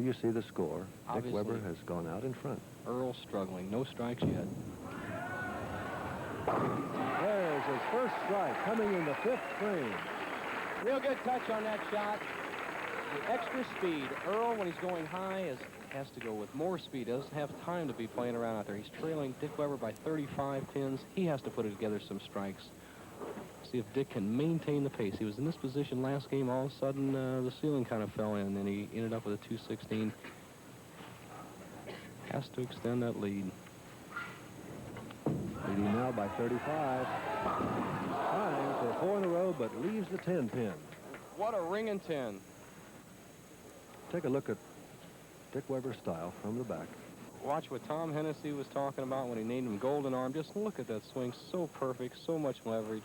you see the score. Obviously, Dick Weber has gone out in front. Earl's struggling. No strikes yet. There's his first strike coming in the 5th frame. Real good touch on that shot. The extra speed. Earl, when he's going high, has to go with more speed. Doesn't have time to be playing around out there. He's trailing Dick Weber by 35 pins. He has to put together some strikes. See if Dick can maintain the pace. He was in this position last game. All of a sudden, the ceiling kind of fell in, and he ended up with a 216. Has to extend that lead. Leading now by 35. Trying for 4 in a row, but leaves the 10 pin. What a ringing 10. Take a look at Dick Weber's style from the back. Watch what Tom Hennessy was talking about when he named him Golden Arm. Just look at that swing. So perfect, so much leverage.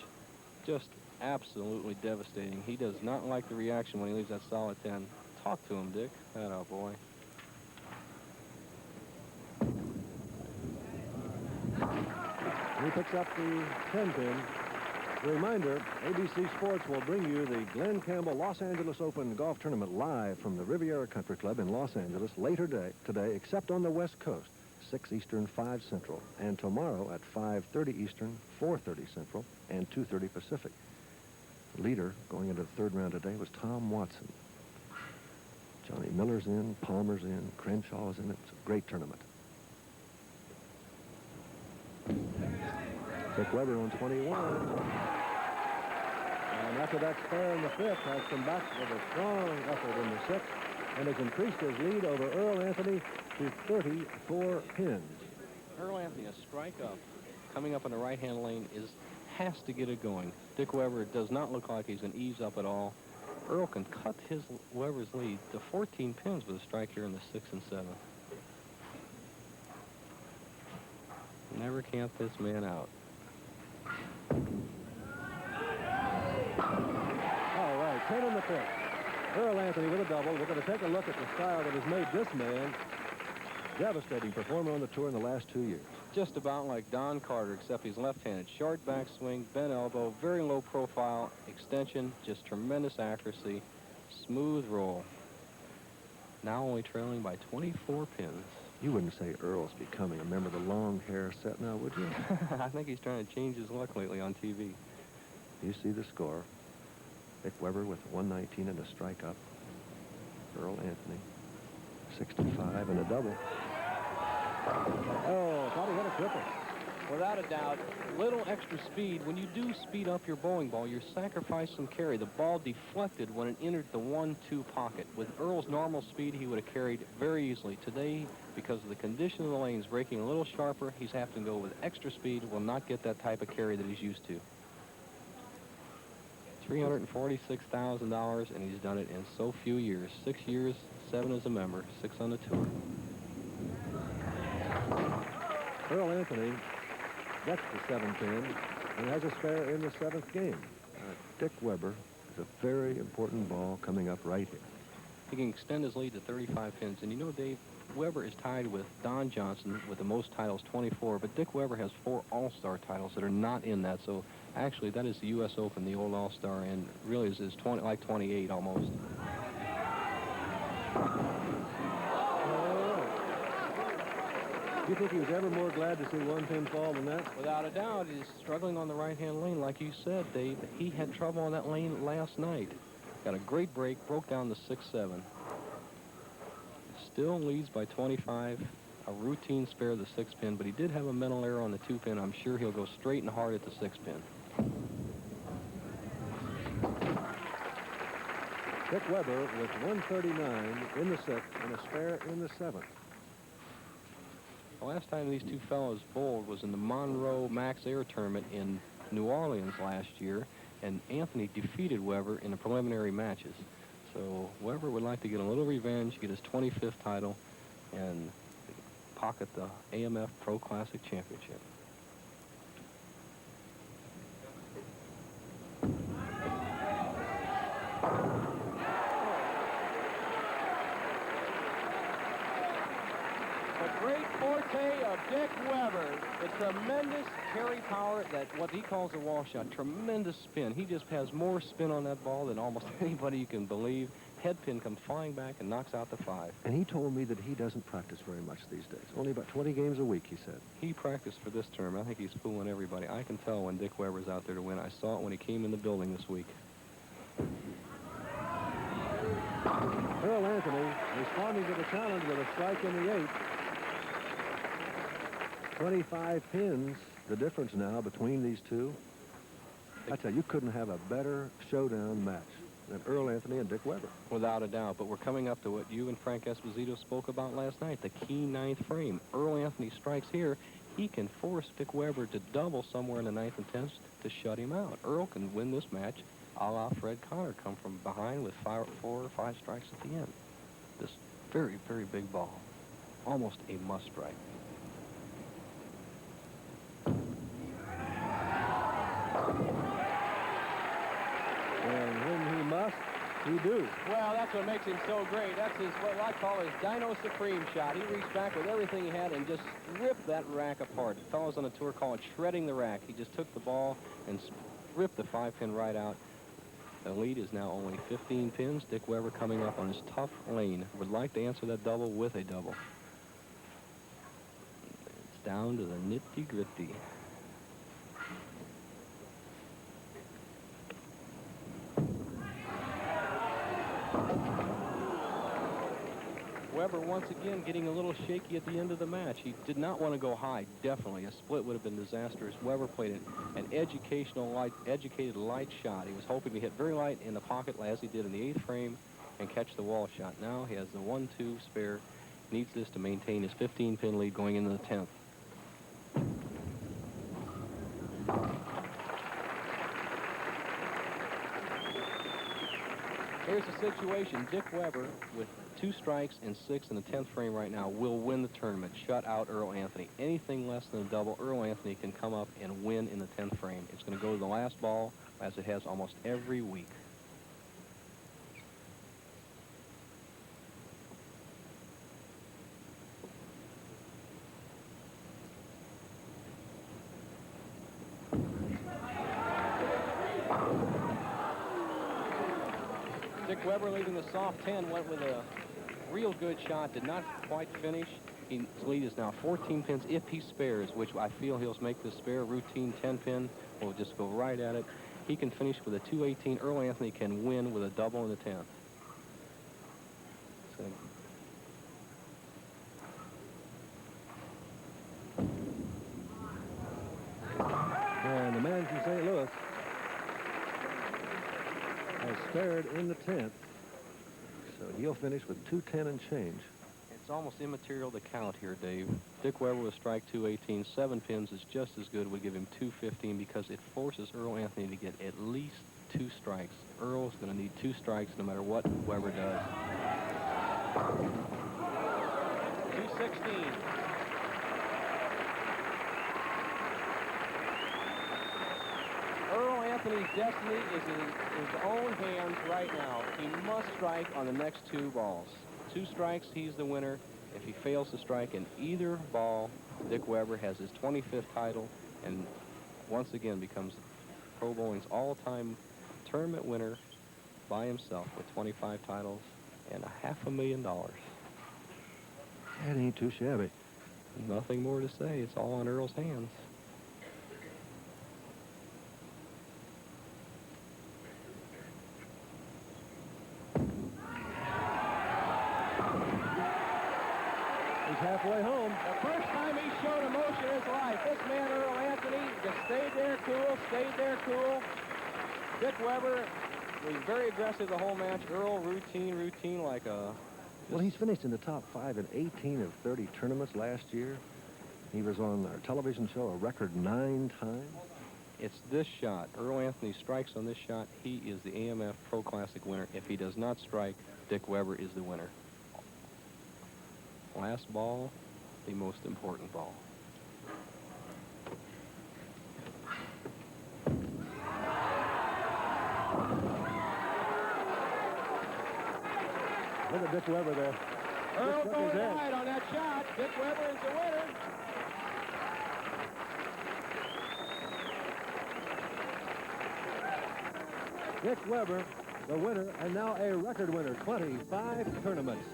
Just absolutely devastating. He does not like the reaction when he leaves that solid 10. Talk to him, Dick. That boy. He picks up the 10 pin. A reminder, ABC Sports will bring you the Glenn Campbell Los Angeles Open Golf Tournament live from the Riviera Country Club in Los Angeles later today, except on the West Coast, 6 Eastern, 5 Central, and tomorrow at 5:30 Eastern, 4:30 Central, and 2:30 Pacific. The leader going into the 3rd round today was Tom Watson. Johnny Miller's in, Palmer's in, Crenshaw's in. It's a great tournament. Dick Weber on 21. And after that spare in the 5th, has come back with a strong effort in the 6th and has increased his lead over Earl Anthony to 34 pins. Earl Anthony, a strike up, coming up in the right-hand lane, has to get it going. Dick Weber does not look like he's going to ease up at all. Earl can cut Weber's lead to 14 pins with a strike here in the 6th and 7th. Never count this man out. All right, 10 in the 5th. Earl Anthony with a double. We're going to take a look at the style that has made this man devastating performer on the tour in the last 2 years. Just about like Don Carter, except he's left-handed. Short backswing, bent elbow, very low profile, extension, just tremendous accuracy, smooth roll. Now only trailing by 24 pins. You wouldn't say Earl's becoming a member of the long hair set now, would you? I think he's trying to change his luck lately on TV. You see the score. Dick Weber with 119 and a strike up. Earl Anthony, 65 and a double. Oh, thought he had a triple. Without a doubt, little extra speed. When you do speed up your bowling ball, you're sacrificing some carry. The ball deflected when it entered the 1-2 pocket. With Earl's normal speed, he would have carried very easily. Today, because of the condition of the lanes breaking a little sharper, he's having to go with extra speed, will not get that type of carry that he's used to. $346,000, and he's done it in so few years. 6 years, 7 as a member, 6 on the tour. Earl Anthony gets the 7 pin and has a spare in the 7th game. Dick Weber is a very important ball coming up right here. He can extend his lead to 35 pins. And you know, Dave, Weber is tied with Don Johnson with the most titles, 24. But Dick Weber has 4 All-Star titles that are not in that. So actually, that is the U.S. Open, the old All-Star, and really is 20, like 28 almost. Do you think he was ever more glad to see 1 pin fall than that? Without a doubt. He's struggling on the right-hand lane. Like you said, Dave, he had trouble on that lane last night. Got a great break, broke down the 6-7. Still leads by 25. A routine spare of the 6 pin, but he did have a mental error on the 2 pin. I'm sure he'll go straight and hard at the 6 pin. Dick Weber with 139 in the 6th and a spare in the 7th. The last time these two fellows bowled was in the Monroe Max Air Tournament in New Orleans last year, and Anthony defeated Weber in the preliminary matches. So Weber would like to get a little revenge, get his 25th title, and pocket the AMF Pro Classic Championship. Great forte of Dick Weber. The tremendous carry power, that what he calls a wall shot. Tremendous spin. He just has more spin on that ball than almost anybody you can believe. head pin comes flying back and knocks out the 5. And he told me that he doesn't practice very much these days. Only about 20 games a week, he said. He practiced for this tournament. I think he's fooling everybody. I can tell when Dick Weber's out there to win. I saw it when he came in the building this week. Earl Anthony responding to the challenge with a strike in the 8th. 25 pins, the difference now between these two. I tell you, you couldn't have a better showdown match than Earl Anthony and Dick Weber. Without a doubt, but we're coming up to what you and Frank Esposito spoke about last night, the key 9th frame. Earl Anthony strikes here. He can force Dick Weber to double somewhere in the 9th and 10th to shut him out. Earl can win this match a la Fred Connor, come from behind with 4 or 5 strikes at the end. This very, very big ball. Almost a must strike. And when he must, he do. Well, that's what makes him so great. That's his, what I call his Dino Supreme shot. He reached back with everything he had and just ripped that rack apart. The fellows on the tour call it shredding the rack. He just took the ball and ripped the 5-pin right out. The lead is now only 15 pins. Dick Weber coming up on his tough lane. Would like to answer that double with a double. It's down to the nitty-gritty. Weber once again getting a little shaky at the end of the match. He did not want to go high, definitely. A split would have been disastrous. Weber played an educated light shot. He was hoping to hit very light in the pocket as he did in the 8th frame and catch the wall shot. Now he has the 1-2 spare. Needs this to maintain his 15-pin lead going into the 10th. Here's the situation. Dick Weber, with 2 strikes in 6th and the 10th frame right now, will win the tournament, shut out Earl Anthony. Anything less than a double, Earl Anthony can come up and win in the 10th frame. It's going to go to the last ball, as it has almost every week. Dick Weber leaving the soft 10, went with a real good shot, did not quite finish. His lead is now 14 pins if he spares, which I feel he'll make this spare routine 10-pin. We'll just go right at it. He can finish with a 218. Earl Anthony can win with a double in the 10th. So, and the man from St. Louis has spared in the 10th, so he'll finish with 210 and change. it's almost immaterial to count here, Dave. Dick Weber with strike 218. 7 pins is just as good. We give him 215 because it forces Earl Anthony to get at least 2 strikes. Earl's going to need 2 strikes no matter what Weber does. 216. Earl Anthony's destiny is in his own hands right now. He must strike on the next 2 balls. 2 strikes, he's the winner. If he fails to strike in either ball, Dick Weber has his 25th title and once again becomes Pro Bowling's all-time tournament winner by himself with 25 titles and $500,000. That ain't too shabby. Nothing more to say. It's all on Earl's hands. Halfway home. The first time he showed emotion in his life. This man, Earl Anthony, just stayed there cool. Dick Weber was very aggressive the whole match. Earl, routine like a... Well, he's finished in the top 5 in 18 of 30 tournaments last year. He was on our television show a record 9 times. It's this shot. Earl Anthony strikes on this shot. He is the AMF Pro Classic winner. If he does not strike, Dick Weber is the winner. Last ball, the most important ball. Look at Dick Weber there. Earl going wide on that shot. Dick Weber is the winner. Dick Weber the winner, and now a record winner, 25 tournaments.